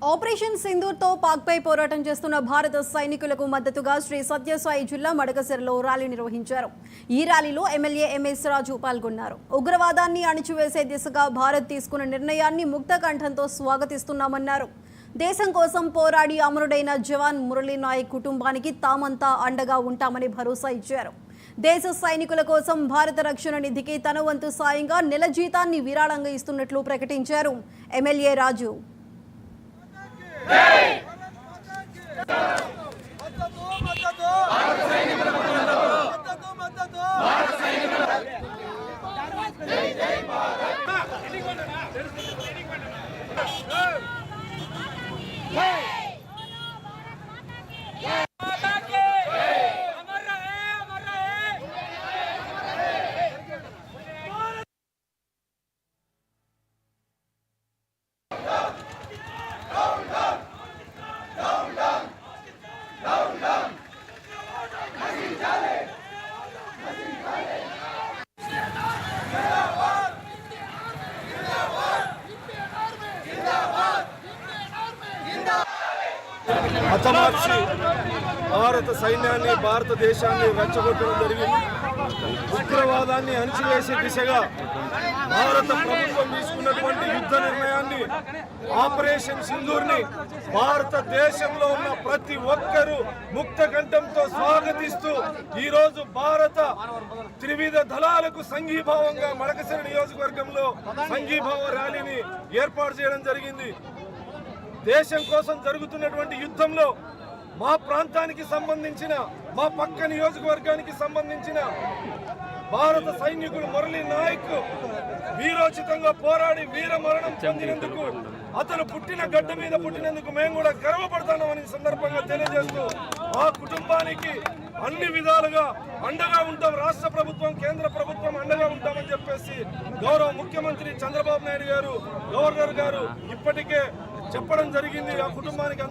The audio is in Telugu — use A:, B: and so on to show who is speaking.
A: ఆపరేషన్ సింధూర్తో పాక్పై పోరాటం చేస్తున్న భారత సైనికులకు మద్దతుగా శ్రీ సత్యసాయి జిల్లా మడకసిరలో ర్యాలీ నిర్వహించారు. ఈ ర్యాలీలో ఎమ్మెల్యే ఎంఎస్ రాజు పాల్గొన్నారు. ఉగ్రవాదాన్ని అణిచివేసే దిశగా భారత్ తీసుకున్న నిర్ణయాన్ని ముక్తకంఠంతో స్వాగతిస్తున్నామన్నారు. దేశం కోసం పోరాడి అమరుడైన జవాన్ మురళీ నాయక్ కుటుంబానికి తామంతా అండగా ఉంటామని భరోసా ఇచ్చారు. దేశ సైనికుల కోసం భారత రక్షణ నిధికి తన వంతు సాయంగా నెల జీతాన్ని విరాళంగా ఇస్తున్నట్లు ప్రకటించారు ఎమ్మెల్యే రాజు.
B: హతమార్చి భారత సైన్యాన్ని భారతదేశాన్ని రెచ్చగొట్టడం జరిగింది. ఉగ్రవాదాన్ని అణిచివేసే దిశగా భారత ప్రభుత్వం తీసుకున్నటువంటి యుద్ధ నిర్ణయాన్ని ఆపరేషన్ సింధూర్ని భారతదేశంలో ఉన్న ప్రతి ఒక్కరూ ముక్త కంఠంతో స్వాగతిస్తూ ఈరోజు భారత త్రివిధ దళాలకు సంఘీభావంగా మడకసిర నియోజకవర్గంలో సంఘీభావ ర్యాలీని ఏర్పాటు చేయడం జరిగింది. దేశం కోసం జరుగుతున్నటువంటి యుద్ధంలో మా ప్రాంతానికి సంబంధించిన మా పక్క నియోజకవర్గానికి సంబంధించిన భారత సైనికుడు మురళీ నాయక్ వీరోచితంగా పోరాడి వీర మరణం పొందినందుకు అతను పుట్టిన గడ్డ మీద పుట్టినందుకు మేము కూడా గర్వపడతామని సందర్భంగా తెలియజేస్తూ ఆ కుటుంబానికి అన్ని విధాలుగా అండగా ఉంటాం. రాష్ట్ర ప్రభుత్వం కేంద్ర ప్రభుత్వం అండగా ఉంటామని చెప్పేసి గౌరవ ముఖ్యమంత్రి చంద్రబాబు నాయుడు గారు గవర్నర్ గారు ఇప్పటికే చెప్పడం జరిగింది. ఆ కుటుంబానికి